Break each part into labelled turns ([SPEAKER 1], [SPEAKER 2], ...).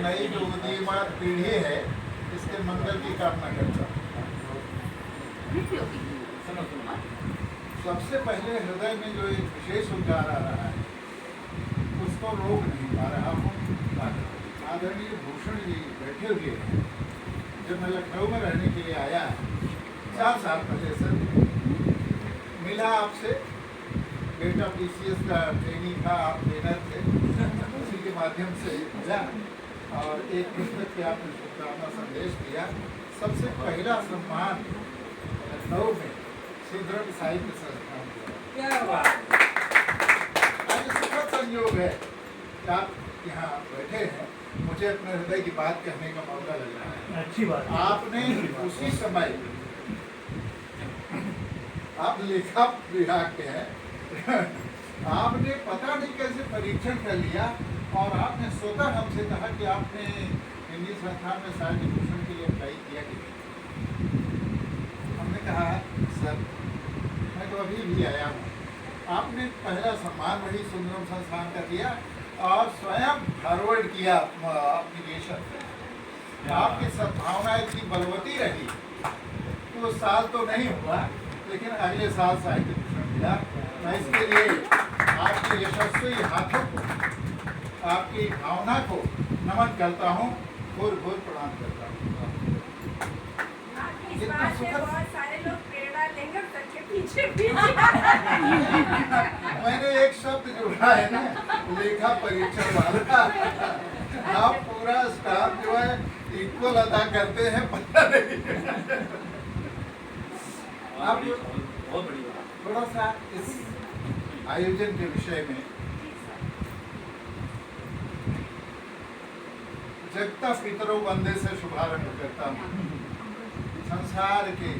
[SPEAKER 1] नई जो उदीयमान पीढ़ी है इसके मंगल की कामना करता हूँ। सबसे पहले हृदय में जो एक विशेष उद्गार आ रहा है उसको रोक नहीं पा रहा हूँ। आदरणीय भूषण जी बैठे हुए हैं। जब मैं लखनऊ में रहने के लिए आया 4 साल पहले सर, मिला आपसे, बेटा PCS का ट्रेनिंग था, आप ट्रेनर थे, उसी के माध्यम से मिला और एक पुस्तक के आपने शुभकामना संदेश दिया। सबसे पहला सम्मान लखनऊ में सुदृढ़ साहित्य संस्थान दिया। आज सुखद संयोग है कि आप यहाँ बैठे हैं, मुझे अपने हृदय की बात कहने का मौका लग रहा है।
[SPEAKER 2] अच्छी बात।
[SPEAKER 1] आपने उसी समय, आप लेखा विभाग के हैं, आपने पता नहीं कैसे परीक्षण कर लिया और आपने स्वतः हमसे कहा कि आपने हिंदी संस्थान में साहित्य भूषण के लिए अप्लाई किया कि नहीं। हमने कहा सर मैं तो अभी भी आया हूँ। आपने पहला सम्मान वही सुंदरम संस्थान का दिया और स्वयं फॉरवर्ड किया एप्लीकेशन। आपकी सद्भावना इतनी बलवती रही तो साल तो नहीं हुआ, लेकिन अगले साल साहित्य भूषण मिला। मैं इसके लिए आपके यशस्वी हाथों को, आपकी भावना को नमन करता हूँ, घोर घोर प्रणाम करता हूँ।
[SPEAKER 3] बहुत सारे लोग प्रेरणा लेंगे सबके पीछे भी।
[SPEAKER 1] मैंने एक शब्द जोड़ा है ना, लेखा परीक्षण वाला। आप पूरा स्टाफ जो है इक्वल अदा करते हैं, पता नहीं। आप
[SPEAKER 2] बहुत बड़ी बात।
[SPEAKER 1] थोड़ा सा इस आयोजन के विषय में, जगता पितरों वंदे से शुभारंभ करता हूँ। संसार के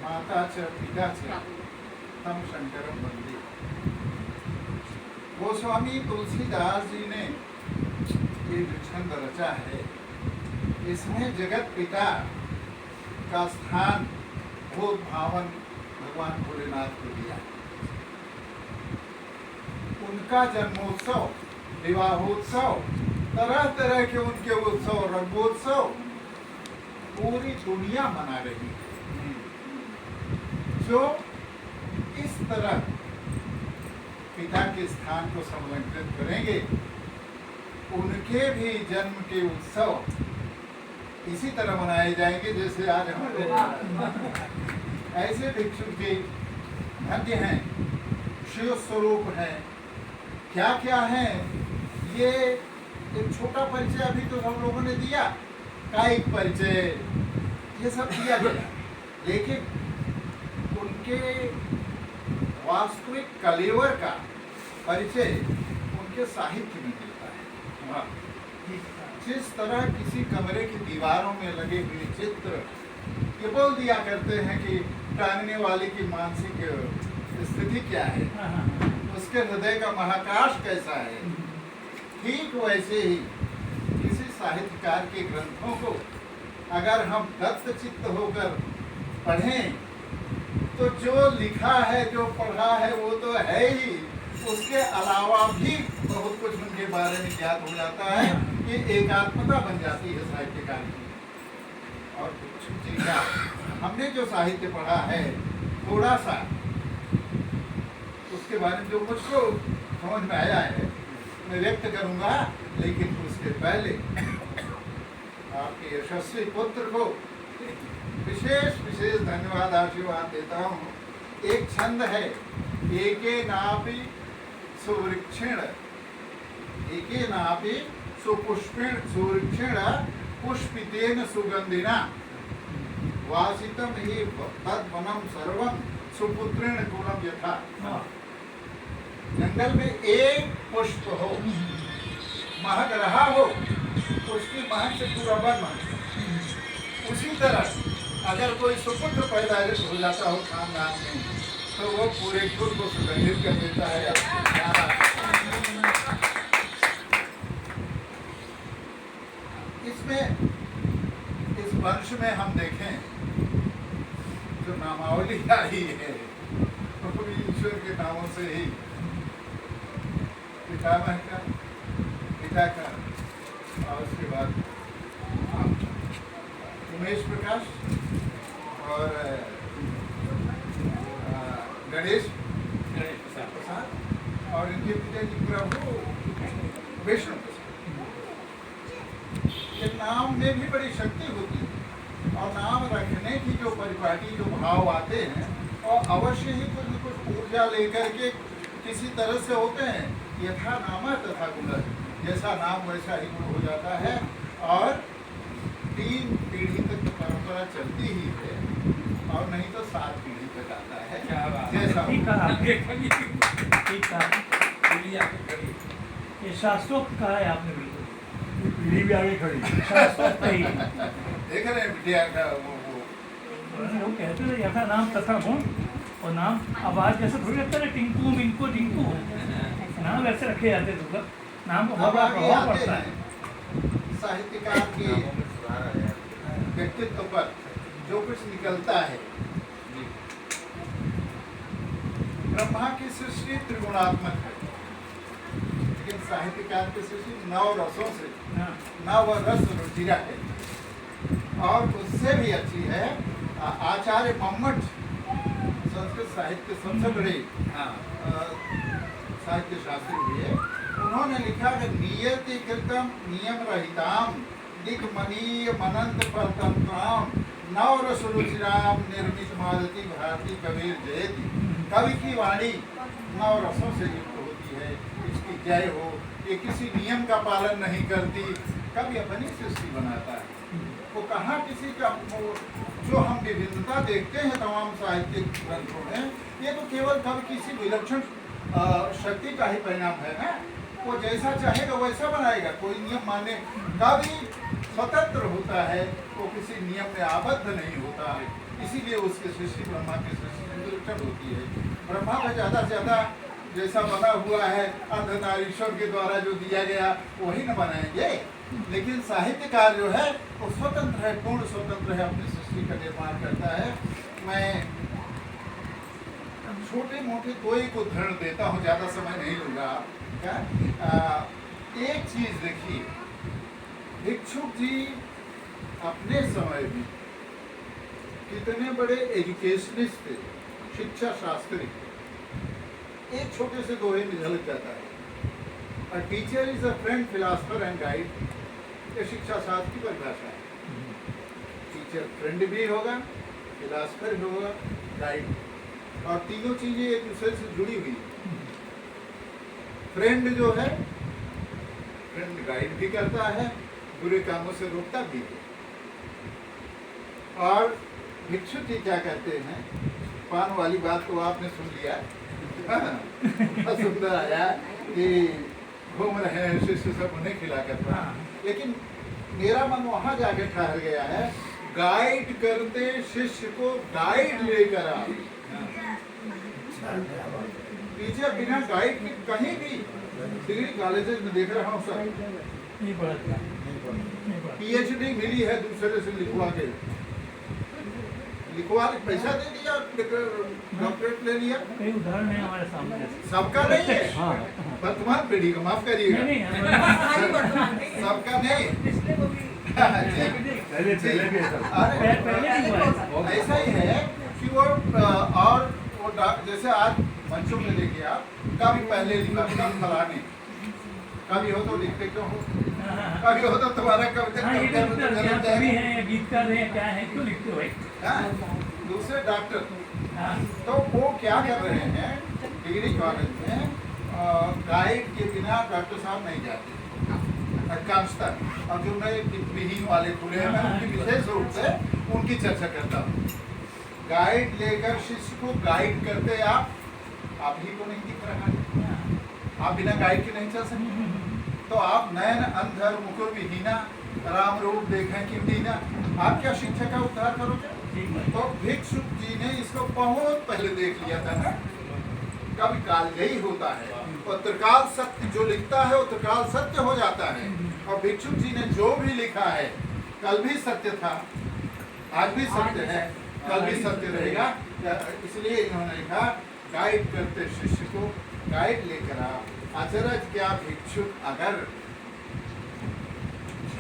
[SPEAKER 1] माता च पिता च तम शंकरम वंदे। गोस्वामी तुलसीदास जी ने ये छंद रचा है, इसमें जगत पिता का स्थान भूत भावन भगवान भोलेनाथ को दिया। उनका जन्मोत्सव, विवाहोत्सव, तरह तरह के उनके उत्सव, रंगोत्सव पूरी दुनिया मना रही है। जो इस तरह पिता के स्थान को संलग्नित करेंगे, उनके भी जन्म के उत्सव इसी तरह मनाए जाएंगे जैसे आज हमारे ऐसे भिक्षु जी धन्य हैं, शिव स्वरूप हैं। क्या क्या है, ये एक छोटा परिचय अभी तो हम लोगों ने दिया, कायिक परिचय, ये सब दिया गया, लेकिन उनके वास्तविक कलेवर का परिचय उनके साहित्य में मिलता है। जिस तरह किसी कमरे की दीवारों में लगे हुए चित्र ये बोल दिया करते हैं कि टांगने वाले की मानसिक स्थिति क्या है, उसके हृदय का महाकाश कैसा है, ठीक वैसे ही किसी साहित्यकार के ग्रंथों को अगर हम दत्तचित्त होकर पढ़ें तो जो लिखा है, जो पढ़ा है वो तो है ही, उसके अलावा भी बहुत कुछ उनके बारे में ज्ञात हो जाता है कि एकात्मता बन जाती है साहित्यकार की। और हमने जो साहित्य पढ़ा है थोड़ा सा उसके बारे में जो मुझको समझ में आया है मैं व्यक्त करूंगा, लेकिन उसके पहले आपके यशस्वी पुत्र को विशेष धन्यवाद आशीर्वाद देता हूँ। एक छंद है, एके नापि सुवृक्षेण, एके नापि सुपुष्पेण सुवृक्षेण पुष्पितेन सुगंधिना वासितम हि तद्वनम सर्वम सुपुत्रेण गुणम यथा। जंगल में एक पुष्प हो, महक रहा हो, उसकी महक से पूरा वन महकता। उसी तरह अगर कोई सुपुत्र पैदा हो जाता हो खानदान में तो वो पूरे कुल को सुगंधित कर देता है। इसमें इस वर्ष में हम देखें जो नामावली आई है तो ईश्वर के नामों से ही पितामह का, पिता का उमेश प्रकाश और गणेश प्रसाद और इनके पिताजी प्रभु विष्णु प्रसाद। ये नाम में भी बड़ी शक्ति होती है और नाम रखने की जो परिपाटी जो भाव आते हैं और अवश्य ही कुछ न कुछ ऊर्जा लेकर के किसी तरह से होते हैं। यथा नाम तथा गुण, जैसा नाम वैसा ही गुण हो जाता है और 3 पीढ़ी तक तो परंपरा चलती ही है और नहीं तो 7 पीढ़ी तक आता है। जैसा
[SPEAKER 2] ये शास्त्रोक्त कहा है आपने, बिल्कुल पीढ़ी भी आगे खड़ी शास्त्रोक्त ही
[SPEAKER 1] देख रहे हैं विद्या का वो
[SPEAKER 2] लोग कहते थे यथा नाम तथा गुण, और नाम अब आज जैसे थोड़ी लगता है टिंकू मिंकू टिंकू, नाम वैसे रखे जाते थे, नाम को बहुत बड़ा प्रभाव पड़ता है।
[SPEAKER 1] साहित्यकार के व्यक्तित्व पर जो कुछ निकलता है। ब्रह्मा की सृष्टि त्रिगुणात्मक है, लेकिन साहित्यकार की सृष्टि 9 रसों से 9 रस रुचिरा है और उससे भी अच्छी है। आचार्य मम्मट संस्कृत साहित्य सबसे बड़े साहित्य शास्त्री हुए, उन्होंने लिखा कि नियति कृतम नियम रहिताम दिग्मनीय मनंत परतंत्राम नवरस रुचिराम निर्मित मादती भारती कबीर जयति। कवि की वाणी 9 रसों से युक्त होती है, इसकी जय हो। ये किसी नियम का पालन नहीं करती, कवि अपनी सृष्टि बनाता है। वो कहाँ किसी का जो हम विभिन्नता देखते हैं तमाम साहित्यिक ग्रंथों में, ये तो केवल कवि किसी विलक्षण शक्ति का ही परिणाम है ना। वो जैसा चाहेगा वैसा बनाएगा, कोई नियम माने। कवि स्वतंत्र होता है, वो किसी नियम में आबद्ध नहीं होता है, इसीलिए उसकी सृष्टि ब्रह्मा की सृष्टि विलक्षण होती है। ब्रह्मा में ज़्यादा से ज़्यादा जैसा बना हुआ है अर्धनारीश्वर के द्वारा जो दिया गया वही न बनाएंगे, लेकिन साहित्यकार जो है वो स्वतंत्र है, पूर्ण स्वतंत्र है, अपनी सृष्टि का निर्माण करता है। मैं छोटे मोटे कोई को उदाहरण देता हूँ, ज़्यादा समय नहीं लूँगा। क्या एक चीज़ देखिए, भिक्षुक जी अपने समय में कितने बड़े एजुकेशनिस्ट थे, शिक्षा शास्त्री। एक छोटे से दोहे में झलक जाता है। A teacher is a friend philosopher and guide, ये शिक्षा शास्त्र की परिभाषा है। टीचर फ्रेंड भी होगा, फिलासफर भी होगा, गाइड, और तीनों चीजें एक दूसरे से जुड़ी हुई। फ्रेंड जो है, फ्रेंड गाइड भी करता है, बुरे कामों से रोकता भी है। और भिक्षुक जी क्या कहते हैं, पान वाली बात तो आपने सुन लिया, सुंदर आया कि घूम रहे हैं शिष्य सब उन्हें खिला करता, लेकिन मेरा मन वहां जाके ठहर गया है, गाइड करते शिष्य को गाइड लेकर आ। टीचर बिना गाइड के कहीं भी, डिग्री कॉलेजेस में देख रहा हूँ सर, PhD मिली है दूसरे से लिखवा के पैसा दे दिया, डॉक्टरेट ले लिया।
[SPEAKER 2] कई उदाहरण है हमारे सामने,
[SPEAKER 1] सबका नहीं है, वर्तमान पीढ़ी का, माफ करिएगा, सबका नहीं। ऐसा ही है कि वो और वो जैसे आज मंचों में देखिए आप, कभी पहले लिखा फलाने, कभी हो तो लिखते क्यों हो, कभी हो तो तुम्हारा कविता गीतकार हैं क्या है, क्यों लिखते हो भाई। दूसरे डॉक्टर तो वो क्या कर रहे हैं, डिग्री कॉलेज में गाइड के बिना डॉक्टर साहब नहीं जाते अधिकांशतः, और जो नए विहीन वाले खुले हैं मैं उनकी विशेष रूप से उनकी चर्चा करता हूँ। गाइड लेकर शिष्य को गाइड करते आप ही को नहीं दिख रहा है, आप बिना गाइड के नहीं चल सकते। तो आप नयन अंधर मुकुर विहीना राम रूप देखें कि दीना, आप क्या शिक्षा का उद्धार करोगे। तो भिक्षुक जी ने इसको बहुत पहले देख लिया था ना, कभी कालजयी होता है और त्रिकाल सत्य जो लिखता है वो त्रिकाल सत्य हो जाता है। और भिक्षुक जी ने जो भी लिखा है कल भी सत्य था, आज भी सत्य है, कल भी सत्य रहेगा। इसलिए इन्होंने लिखा गाइड करते शिष्य को गाइड लेकर आ। अचरज क्या भिक्षुक अगर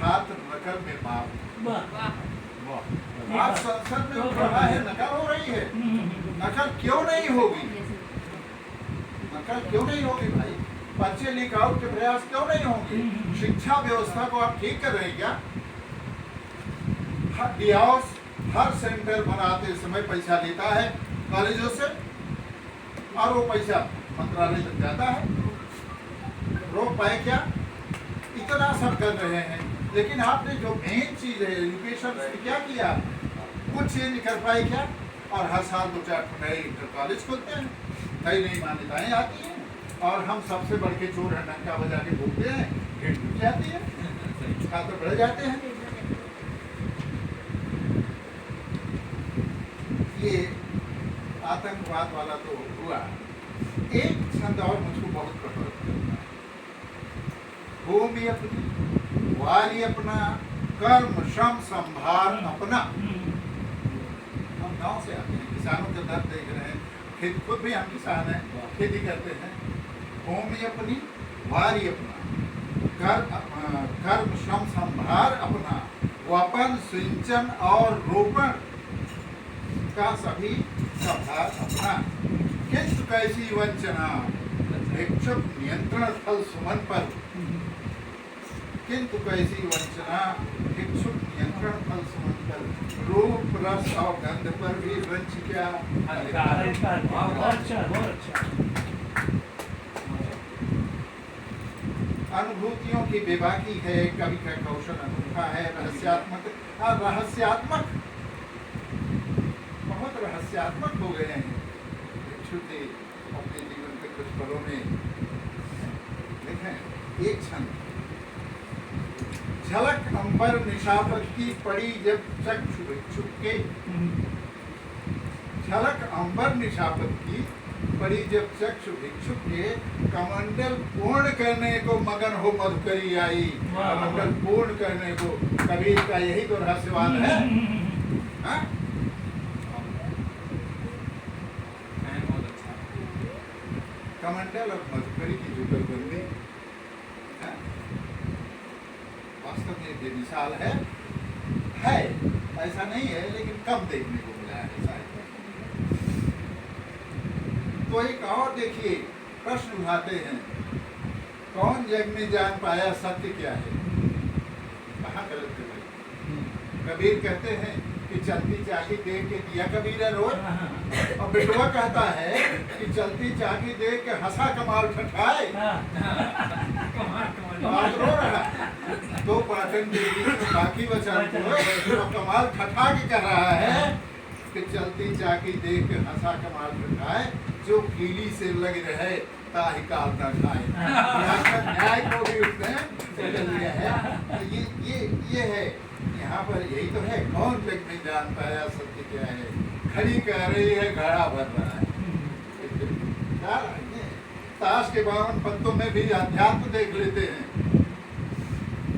[SPEAKER 1] छात्र नकल में माफ।
[SPEAKER 2] वाह
[SPEAKER 1] आज संसद में पढ़ा है नकल हो रही है। नकल क्यों नहीं होगी? नकल क्यों नहीं होगी भाई? पर्चे लीक आउट के प्रयास क्यों नहीं होंगे? शिक्षा व्यवस्था को आप ठीक कर रहे हैं क्या? डियास हर सेंटर बनाते समय पैसा लेता है कॉलेजों से, और वो पैसा मंत्रालय तक जाता है। रोक पाए क्या? इतना सब कर रहे हैं, लेकिन आपने जो मेन चीज है एजुकेशन से क्या किया? कुछ चेंज कर पाए क्या? और हर साल 2-4 नए इंटर कॉलेज खोलते हैं, नई नई मान्यताएं आती हैं, और हम सबसे बढ़ के चोर है डंका बजा के बोलते हैं, भीड़ जुट जाती है, छात्र बढ़ जाते हैं। ये आतंकवाद वाला तो हुआ। एक छंद और मुझको बहुत कठोर लगता है। भूमि अपनी, वारी अपना, कर्म श्रम संभार अपना। हम गांव से आते हैं, किसानों के दर्द देख रहे हैं, खुद भी हम किसान हैं, खेती करते हैं। भूमि अपनी, वारी अपना, कर्म श्रम संभार अपना, वपन सिंचन और रोपण का सभी का भार अपना। किंतु कैसी वंचना भिक्षुक नियंत्रण फल सुमन पर। किंतु कैसी वंचना भिक्षुक नियंत्रण फल सुमन पर। रूप रस और गंध पर भी वंच क्या अधिकार।
[SPEAKER 2] बहुत अच्छा।
[SPEAKER 1] अनुभूतियों की बेबाकी है, कवि का कौशल अनूठा है, रहस्यात्मक बहुत रहस्यात्मक हो गए हैं भिक्षुक अपने जीवन के कुछ पलों में। देखें एक क्षण, झलक अंबर निशापत की पड़ी जब चक्षु भिक्षुक के। झलक अंबर निशापत की पड़ी जब चक्षु भिक्षुक के। कमंडल पूर्ण करने को मगन हो मधुकरी आई। कमंडल पूर्ण करने को, कबीर का यही तो रहस्यवाद है। हाँ? कमंडल और मधुकरी की जुगलबंदी वास्तव में बेमिसाल है, ऐसा नहीं है, लेकिन कम देखने को मिला है शायद। तो एक और देखिए, प्रश्न उठाते हैं, कौन जग में जान पाया सत्य क्या है? कहाँ गलत है भाई? कबीर कहते हैं कि चलती चाकी देख के दिया कबीर है रोज, और बिटवा कहता है कि चलती चाकी देख के हंसा कमाल ठठाए। बात रो रहा तो पाटन देवी बाकी वचन को कमाल ठठा के कह रहा है कि चलती चाकी देख के हंसा कमाल ठठाए, जो कीली से लग रहे ताहि काल न खाए। न्याय को भी उसने बदल दिया है। तो ये है, यहाँ पर यही तो है, कौन जग में जान पाया सत्य क्या है? खड़ी कह रही है, घड़ा भर रहा है। ताश के 52 पत्तों में भी अध्यात्म देख लेते हैं।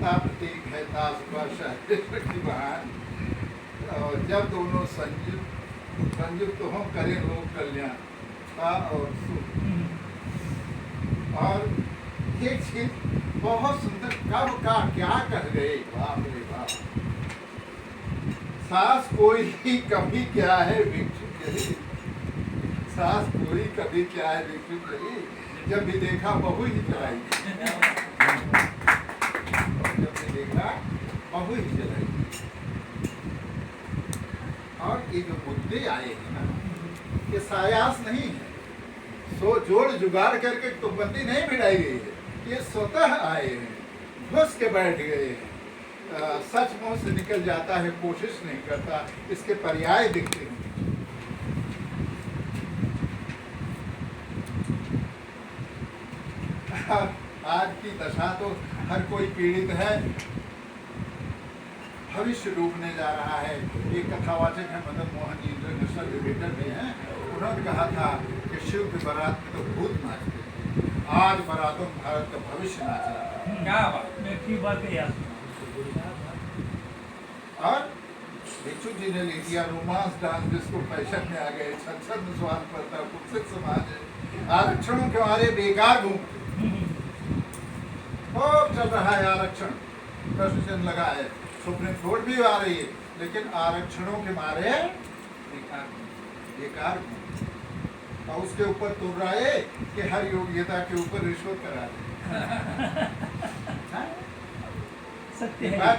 [SPEAKER 1] प्रतीक है ताश का शक्तिवान, और जब दोनों संयुक्त हो करें लोक कल्याण और सुख। और एक चीज बहुत सुंदर, कब का क्या कह गए, बाप रे बाप। सास कोई कभी क्या है भिक्षुक यही, सास कोई कभी क्या है भिक्षुक यही, जब भी देखा बहू ही चलाई। जब भी देखा बहू ही चलाई। और ये जो मुद्दे आए हैं ना, ये सायास नहीं है, सो जोड़ जुगाड़ करके तुकबंदी नहीं भिड़ाई गई है, ये स्वतः आए हैं, घुस के बैठ गए हैं। सच मुंह से निकल जाता है, कोशिश नहीं करता, इसके पर्याय दिखते हैं। आज की दशा तो हर कोई पीड़ित है, भविष्य डूबने जा रहा है। एक कथावाचक है मदन मोहन जी, इंटरनेशनल डिबेटर भी हैं, उन्होंने कहा था कि शिव की बारात में तो भूत नाचते, आज बारातों में भारत का भविष्य नाच रहा है।
[SPEAKER 2] क्या बात, की बात है यार।
[SPEAKER 1] और भिक्षुक जी ने लिख दिया रोमांस डांस, जिसको फैशन में आ गए, छत में सवाल पड़ता, कुत्सित समाज है, आरक्षणों के मारे बेकार घूमते। खूब चल रहा है आरक्षण, प्रश्न चिन्ह लगा है, सुप्रीम कोर्ट भी आ रही है, लेकिन आरक्षणों के मारे बेकार और उसके ऊपर तुर रहा है कि हर योग्यता के ऊपर रिश्वत करा दे।
[SPEAKER 2] सत्य
[SPEAKER 1] एक
[SPEAKER 2] है।
[SPEAKER 1] बार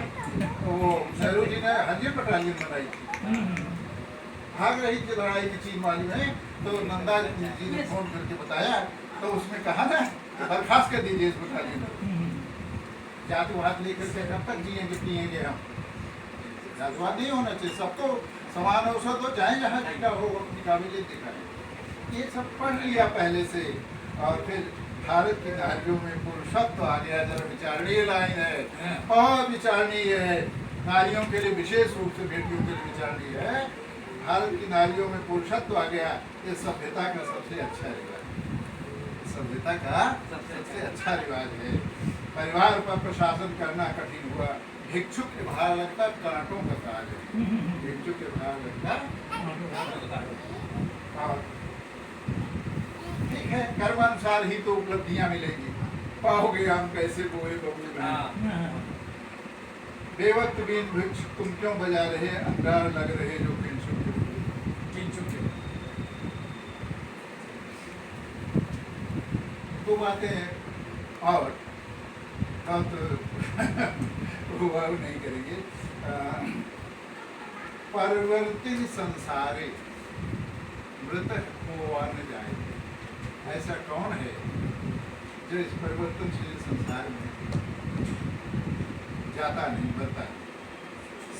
[SPEAKER 1] वो नेहरू जी ने हरियर बटालियन बनाई थी, भाग रही थी लड़ाई की चीन वाली में, तो नंदा जी ने फोन करके बताया, तो उसमें कहा ना बर्खास्त कर दीजिए इस बटालियन को, जातिवाद लेकर के कब तक जिएंगे पिएंगे हम, जातिवाद नहीं होना चाहिए, सबको समान अवसर तो चाहे जहाँ जिनका हो अपनी काबिलियत दिखाए। ये सब पढ़ लिया पहले से, और फिर भारत की नारियों में पुरुषत्व आ गया, जरा विचारणीय लाइन है, बहुत विचारणीय है, नारियों के लिए विशेष रूप से बेटियों के लिए विचारणीय है। भारत की नारियों में पुरुषत्व आ गया, ये सभ्यता का सबसे अच्छा रिवाज, सभ्यता का सबसे अच्छा रिवाज है। परिवार पर प्रशासन करना कठिन हुआ, भिक्षुक के भार लगता कांटों का काज है, भिक्षुक के भार लगता। और ठीक है, कर्मानुसार ही तो उपलब्धियां मिलेंगी, पाओगे हम कैसे बोए बबू में। बेवक्त बिन भिक्ष तुम क्यों बजा रहे, अंगार लग रहे जो किंचुक तो बातें हैं, और वो नहीं करेंगे। परिवर्तित संसारे मृतक को न जाए, ऐसा कौन है जो इस परिवर्तनशील संसार में जाता नहीं, बढ़ता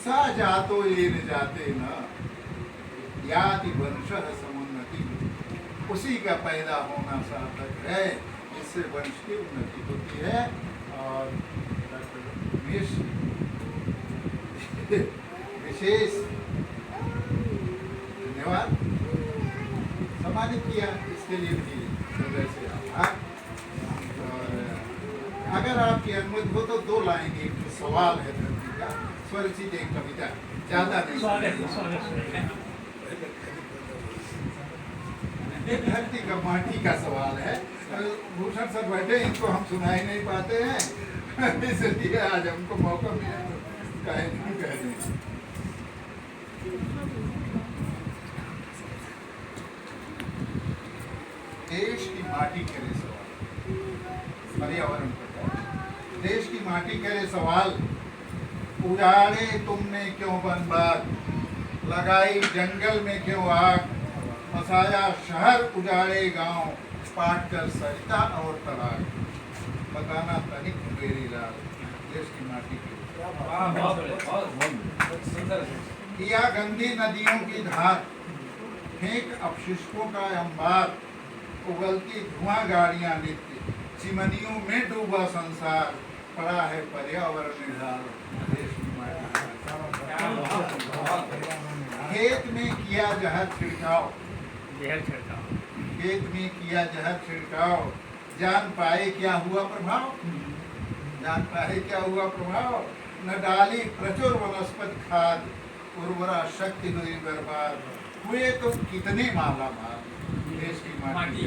[SPEAKER 1] सा जातो ये न जाते न याति वंशः समुन्नति, उसी का पैदा होना सार्थक है, जिससे वंश की उन्नति होती है। और विशेष धन्यवाद सम्मानित किया, इसके लिए भी हृदय से आभार। और अगर आपकी अनुमति हो तो 2 लाइन, एक जो सवाल है धरती का, स्वरचित एक कविता, ज्यादा नहीं। एक धरती का माटी का सवाल है, भूषण सर बैठे, इनको हम सुना ही नहीं पाते हैं, इसलिए आज हमको मौका मिला तो कहे नहीं कह दें। देश की माटी करे सवाल, पर्यावरण पर, देश की माटी करे सवाल, उजाड़े तुमने क्यों वन बाग, लगाई जंगल में क्यों आग, बसाया शहर उजाड़े गांव, पाट कर सरिता और तड़ाग, बताना तनिक मेरी लाल, देश की माटी की किया गंदी नदियों की धार, फेंक अपशिष्टों का अंबार, उगलती धुआं गाड़ियां नित्य, चिमनियों में डूबा संसार, पड़ा है पर्यावरण निधार, देश की माटी। खेत में किया जहर छिड़काव, खेत में किया जहर छिड़काव, जान पाए क्या हुआ प्रभाव, जान पाए क्या हुआ प्रभाव, न डाली प्रचुर वनस्पति खाद, उर्वरा शक्ति हुई बर्बाद, हुए तो कितने माला माल, देश की माटी।